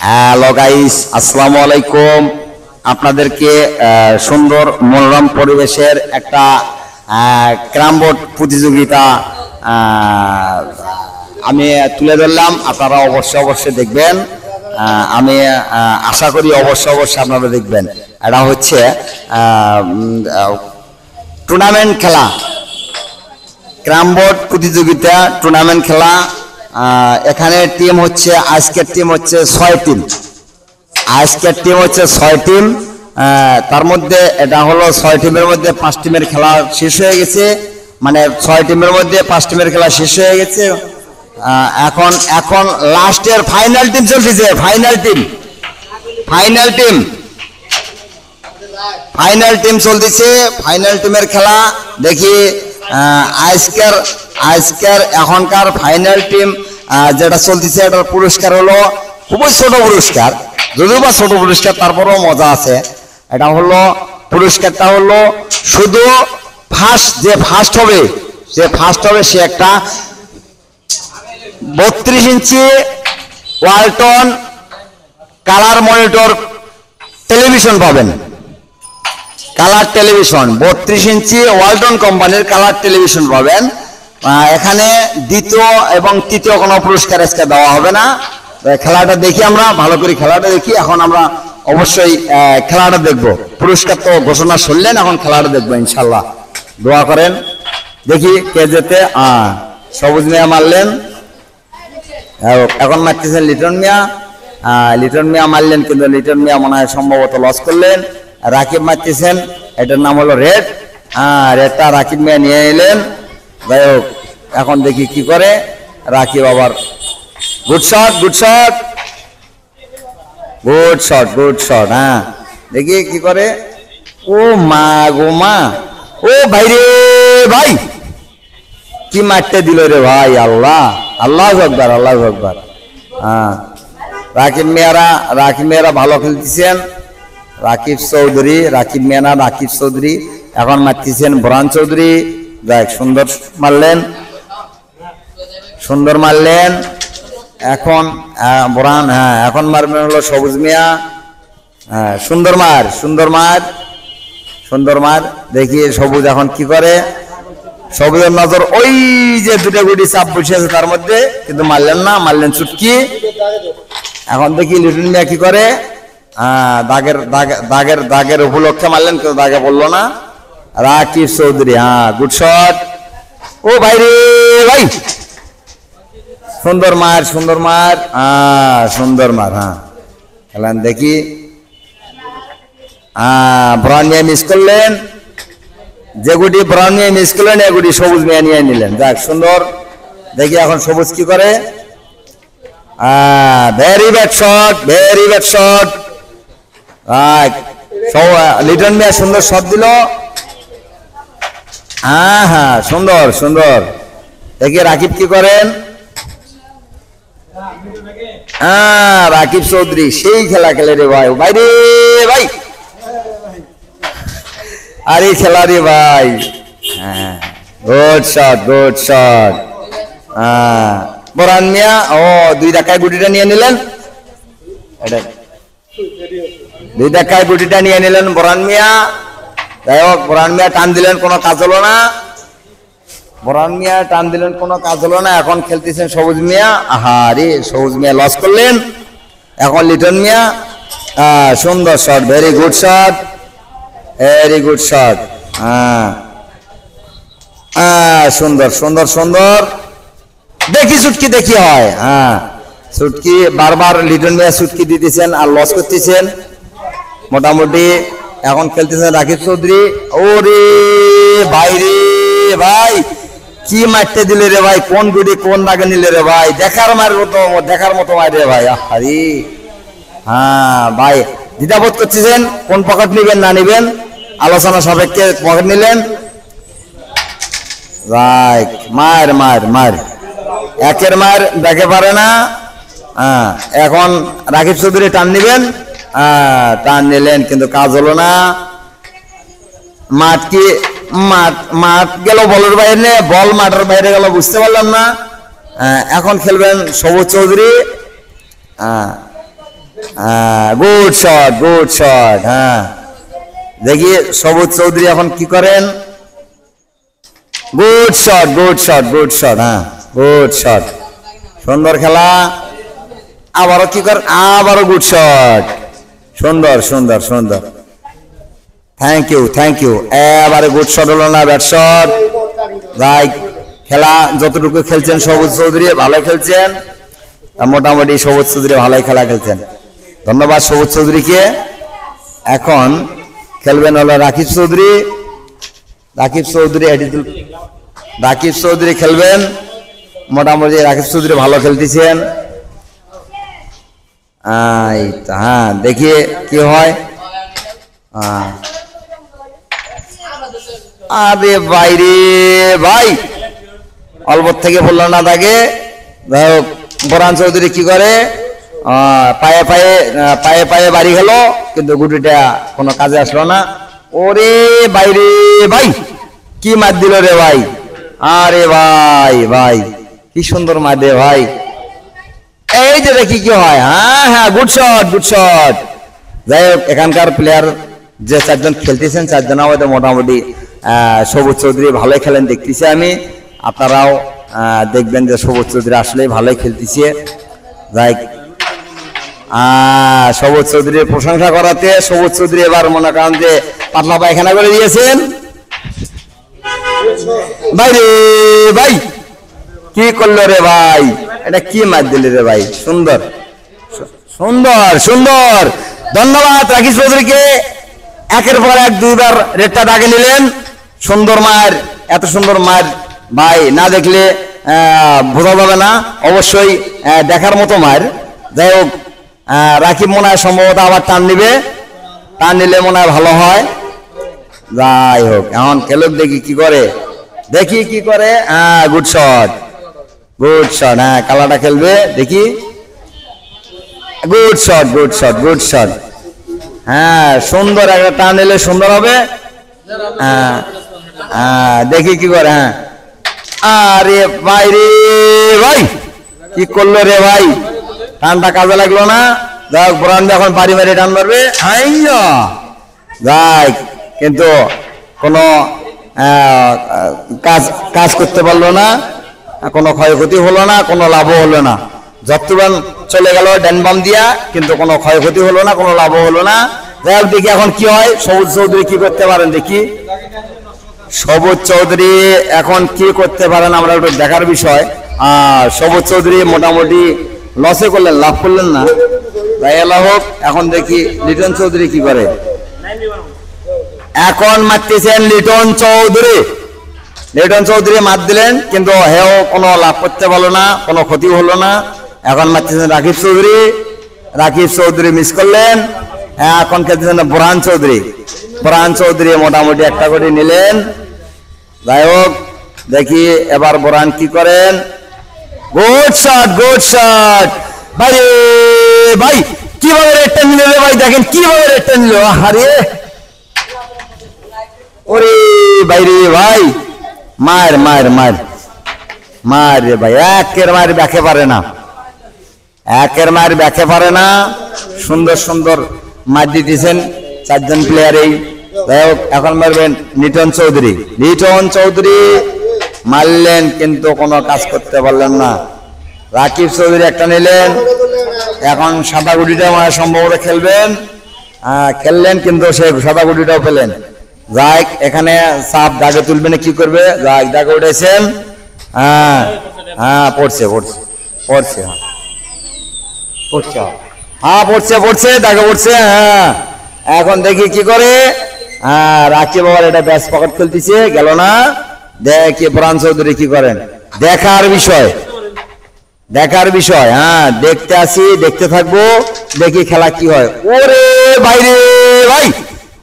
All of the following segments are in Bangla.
হ্যালো গাইস, আসসালামু আলাইকুম। আপনাদেরকে সুন্দর মনোরম পরিবেশের একটা ক্যারাম বোর্ড প্রতিযোগিতা আমি তুলে ধরলাম। আপনারা অবশ্যই দেখবেন। আমি আশা করি অবশ্যই আপনারা দেখবেন। এটা হচ্ছে টুর্নামেন্ট খেলা, ক্যারাম বোর্ড প্রতিযোগিতা টুর্নামেন্ট খেলা। এখানে টিম হচ্ছে, আজকের টিম হচ্ছে 6 টিম। আজকের টিম হচ্ছে 6 টিম। তার মধ্যে এটা হলো 6 টিমের মধ্যে 5 টিমের খেলা শেষ হয়ে গেছে। মানে 6 টিমের মধ্যে 5 টিমের খেলা শেষ হয়ে গেছে। এখন লাস্টের ফাইনাল টিম চলতেছে। ফাইনাল টিম চলতেছে। ফাইনাল টিমের খেলা দেখি। আজকের এখনকার ফাইনাল টিম যেটা চলতেছে, এটার পুরস্কার হলো খুবই ছোট পুরস্কার, যদিও বা ছোট পুরস্কার, তারপরেও মজা আছে। এটা হলো পুরস্কারটা হলো শুধু যে ফার্স্ট হবে সে একটা 32 ইঞ্চি ওয়ালটন কালার মনিটর টেলিভিশন পাবেন। কালার টেলিভিশন 32 ইঞ্চি ওয়ালটন কোম্পানির কালার টেলিভিশন পাবেন। এখানে দ্বিতীয় এবং তৃতীয় কোনো পুরস্কার আজকে দেওয়া হবে না। খেলাটা দেখি, আমরা ভালো করে খেলাটা দেখি। এখন আমরা অবশ্যই খেলাটা দেখব। পুরস্কার তো ঘোষণা শুনলেন, এখন খেলাটা দেখবো ইনশাল্লাহ। দোয়া করেন। দেখি কে যেতে। সবুজ মিয়া মারলেন, এখন মারতেছেন লিটন মিয়া। লিটন মিয়া মারলেন, কিন্তু লিটন মিয়া মনে হয় সম্ভবত লস করলেন। রাকিব মারতেছেন, এটার নাম হলো রেড। রেডটা রাকিব মিয়া নিয়ে এলেন। যাই হোক, এখন দেখি কি করে রাকিব। আবার গুড শট। হ্যাঁ, দেখি কি করে। ও মা গো মা, ও ভাই রে ভাই, কি মারতে দিল রে ভাই। আল্লাহু আকবার। হ্যাঁ, রাকিব মিয়ারা ভালো খেলতেছেন। রাকিব চৌধুরী এখন মারতেছেন বরান চৌধুরী। যাক, সুন্দর মারলেন। এখন বরান, এখন মারবেন হলো সবুজ মিয়া। সুন্দর মার। দেখি সবুজ এখন কি করে। সবুজের নজর ওই যে দুটো গুটি চাপ বসে আছে তার মধ্যে, কিন্তু মারলেন চুটকি। এখন দেখি লিটন মিয়া কি করে। দাগের উপলক্ষে মারলেন, কিন্তু দাগে বললো না। Rakib Chowdhury, good shot. ও ভাই রে ভাই, সুন্দর মার। হ্যাঁ, খেলেন দেখি। ব্রাউন মিয়া মিস করলেন। যে গুটি ব্রাউন মিয়া মিস করলেন, এ গুটি সবুজ মিয়া নিয়ে নিলেন। যাক, সুন্দর। দেখি এখন সবুজ কি করে। Very bad shot. Liton Mia সুন্দর শট দিল। হ্যাঁ, সুন্দর। দেখি রাকিব কি করেন। রাকিব চৌধুরী সেই খেলা খেলে রে ভাই। ভাই আরে খেলা রে ভাই। Good shot. বরান মিয়া 2 ধাক্কায় গুটিটা নিয়ে নিলেন। বরান মিয়া। যাই হোক, বরান মিয়া টান দিলেন, কোনো কাজ হলো না। এখন খেলতেছেন সবুজ মিয়া। সবুজ মিয়া লস করলেন। এখন লিটন মিয়া, সুন্দর শট, ভেরি গুড শট। সুন্দর। দেখি চুটকি দেখি হয়। চুটকি বারবার লিটন মিয়া চুটকি দিতেছেন আর লস করতেছেন। মোটামুটি এখন খেলতেছেন রাকিব চৌধুরী। ওরে ভাই রে ভাই, কি মারতে দিলে রে ভাই। কোন গুটি কোন দাগে নিলে রে ভাই। দেখার মতো মার রে ভাই। ভাই দ্বিধাবোধ করতেছেন কোন পকেট নিবেন না নিবেন। আলোচনা সাপেক্ষে পকেট নিলেন। মার একের মার দেখে পারে না। এখন রাকিব চৌধুরী টান নিলেন, কিন্তু কাজ হলো না। মাঠ গেল বলের বাইরে, বল মাঠের বাইরে গেল, বুঝতে পারলাম না। এখন খেলবেন সবুজ Chowdhury. Good shot, good shot. হ্যাঁ, দেখি সবুজ চৌধুরী এখন কি করেন। Good shot, good shot, good shot. হ্যাঁ, গুড শট, সুন্দর খেলা। আবারও কি করেন, আবারও গুড শট, সুন্দর সুন্দর সুন্দর। Thank you, thank you. এবারে গুড শট হলো না, ব্যাট শট। রাইট, খেলা যতটুকু খেলছেন সবুজ চৌধুরী ভালো খেলছেন, মোটামুটি সবুজ চৌধুরী ভালোই খেলা খেলছেন। ধন্যবাদ সবুজ চৌধুরীকে। এখন খেলবেন হলো রাকিব চৌধুরী। রাকিব চৌধুরী রাকিব চৌধুরী খেলবেন, মোটামুটি রাকিব চৌধুরী ভালো খেলতেছেন। হ্যাঁ, দেখি কি হয়। আরে বাইরে ভাই, অল্প থেকে বললো না তাকে। বোরান চৌধুরী কি করে, পায়ে পায়ে পায়ে পায়ে বাড়ি গেল, কিন্তু গুটিটা কোনো কাজে আসলো না। ওরে বাইরে ভাই, কি মার দিল রে ভাই। আরে ভাই ভাই, কি সুন্দর মার দে ভাই। এই যে দেখি কি হয়। হ্যাঁ হ্যাঁ, গুড শট, গুড শট। যাই হোক, এখানকার প্লেয়ার যে চারজন খেলতেছেন, চারজন আমাদের মোটামুটি সবুজ চৌধুরী ভালোই খেলেন দেখতেছি আমি। আপনারাও দেখবেন যে সবুজ চৌধুরী আসলেই ভালোই খেলতেছে। যাই, সবুজ চৌধুরীর প্রশংসা করাতে সবুজ চৌধুরী এবার মনে করেন যে পাতলা পায়খানা করে দিয়েছেন। ভাই রে ভাই, কি করলো রে ভাই, এটা কি মার দিলি রে ভাই। সুন্দর সুন্দর সুন্দর, ধন্যবাদ রাকিব চৌধুরীকে। একের পর এক দুইবার রেডটা দাগে নিলেন। সুন্দর মার, এত সুন্দর মার ভাই না দেখলে বোঝা যাবে না, অবশ্যই দেখার মতো মার। যাই হোক, রাকিব মনে হয় সম্ভবত আবার টান নিবে, টান নিলে মনে হয় ভালো হয়। যাই হোক, এখন খেলুক, দেখি কি করে, দেখি কি করে। Good shot, good shot. হ্যাঁ, খেলাটা খেলবে দেখি। Good shot, good shot, good shot. হ্যাঁ, সুন্দর একটা টান নিলে সুন্দর হবে। দেখি কি করে। হ্যাঁ, আরে ভাই রে ভাই, কি করলো রে ভাই, টানটা কাজে লাগলো না। যাই হোক, বোরান এখন বাড়ি মারি টান মারবে। যাই, কিন্তু কোনো কাজ করতে পারলো না, কোনো ক্ষয়ক্ষতি হলো না, কোনো লাভও হলো না। যতক্ষণ চলে গেল ড্যান বাম দিয়া, কিন্তু কোনো ক্ষয়ক্ষতি হলো না, কোনো লাভও হলো না। যাই হোক, দেখি এখন কি হয়। সবুজ চৌধুরী কি করতে পারেন দেখি। সবুজ চৌধুরী এখন কি করতে পারেন আমরা একটু দেখার বিষয়। সবুজ চৌধুরী মোটামুটি লসে করলেন, লাভ করলেন না। যাই হোক, এখন দেখি লিটন চৌধুরী কি করে। এখন মারতেছেন লিটন চৌধুরী। লিটন চৌধুরী মার দিলেন, কিন্তু হেও কোনো লাভ করতে পারলো না, কোনো ক্ষতি হলো না। এখন মারতেছেন রাকিব চৌধুরী। রাকিব চৌধুরী মিস করলেন। এখন খেলতেছেন বোরহান চৌধুরী। বোরহান চৌধুরী মোটামুটি একটা করে নিলেন। যাই হোক, দেখি এবার বোরহান কি করেন। Good shot, good shot. ভাই ভাই, কিভাবে রেডটা নিল রে ভাই, দেখেন কিভাবে রেডটা নিল। আরে ওরে বাইরে ভাই, মার মার মার মার রে ভাই, একের মার ব্যাকে পারে না, একের মার ব্যাকে পারে না। সুন্দর সুন্দর মার দিতেছেন চারজন প্লেয়ারেই। যাই হোক, এখন মারবেন লিটন চৌধুরী। লিটন চৌধুরী মারলেন, কিন্তু কোনো কাজ করতে পারলেন না। রাকিব চৌধুরী একটা নিলেন। এখন সাদা গুটিটা মানে সম্ভবত খেলবেন। খেললেন, কিন্তু সেই সাদা গুটিটাও পেলেন। যাই, এখানে চাপ দাগে তুলবেন, কি করবে। যাই, দাগে উঠেছেন। হ্যাঁ হ্যাঁ, পড়ছে পড়ছে পড়ছে, হ্যাঁ পড়ছে, হ্যাঁ পড়ছে পড়ছে, দাগে পড়ছে। হ্যাঁ, এখন দেখি কি করে। রাকিব আবার এটা ব্যাস পকেট খেলতেছে, গেল না। দেখি বোরহান চৌধুরী কি করেন, দেখার বিষয়, দেখার বিষয়। হ্যাঁ, দেখতে আসি, দেখতে থাকবো, দেখি খেলা কি হয়। ওরে বাইরে ভাই,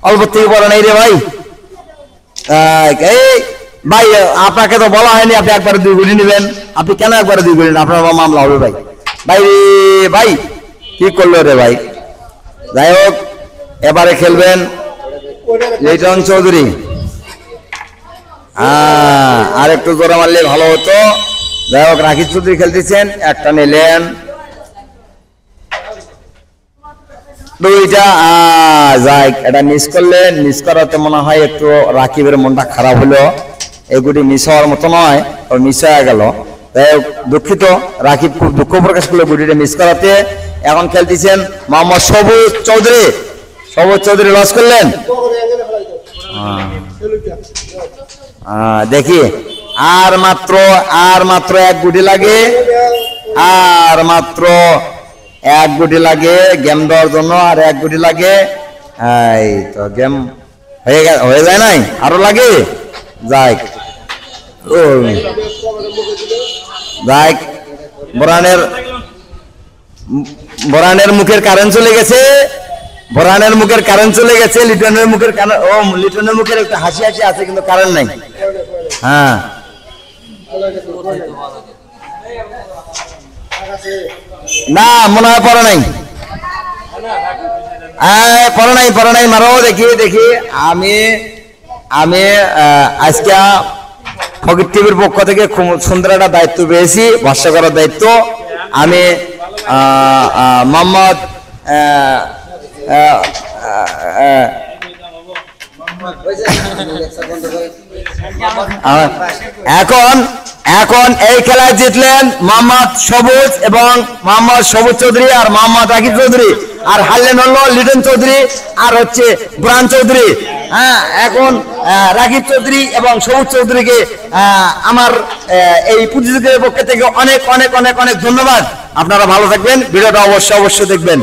অল্প থেকে বলে নাই রে ভাই। এই ভাই, আপনাকে তো বলা হয়নি আপনি একবারে দুই গুলি নেবেন। আপনি কেন একবারে দুই গুলি? আপনার মামলা হবে ভাই। ভাই ভাই, কি করলো রে ভাই। যাই হোক, এবারে খেলবেন লিটন চৌধুরী। আর একটু জোরে মারলে ভালো হতো। যাই হোক, রাকিব চৌধুরী খেলতেছেন, একটা নিলেন। দুইটা যাই, এটা মিস করলেন। মিস করাতে মনে হয় একটু রাকিবের মনটা খারাপ হলো, এগুলি মিস হওয়ার মতো নয়, মিস হয়ে গেল। তাই দুঃখিত, রাকিব খুব দুঃখ প্রকাশ করলো গুটিটা মিস করাতে। এখন খেলতেছেন মোহাম্মদ সবুজ চৌধুরী। সবুজ চৌধুরী লস করলেন। দেখি আর মাত্র এক গুটি লাগে, আর মাত্র এক গুটি লাগে গেম দেওয়ার জন্য, আর এক গুটি লাগে। এই তো গেম হয়ে যায় নাই, আরো লাগে। যাই যাই, বরানের মুখের কারেন্ট চলে গেছে, বরানের মুখের কারেন্ট চলে গেছে। লিটনের মুখের লিটনের মুখের একটা হাসি হাসি আছে, কিন্তু কারেন্ট নাই। হ্যাঁ না, মনে হয় পড়ে নাই, পড়ে নাই মারো। দেখি আমি আজকে ফকির টিভির পক্ষ থেকে খুব সুন্দর একটা দায়িত্ব পেয়েছি, ভরসা করার দায়িত্ব। আমি মোহাম্মদ এখন এই খেলায় জিতলেন মোহাম্মদ সবুজ এবং মোহাম্মদ সবুজ চৌধুরী আর মোহাম্মদ রাকিব চৌধুরী, আর হারলেন হলো লিটন চৌধুরী আর হচ্ছে বুরহান চৌধুরী। হ্যাঁ, এখন রাকিব চৌধুরী এবং সবুজ চৌধুরীকে আমার এই প্রতিযোগিতার পক্ষ থেকে অনেক অনেক অনেক অনেক ধন্যবাদ। আপনারা ভালো থাকবেন, ভিডিওটা অবশ্যই দেখবেন।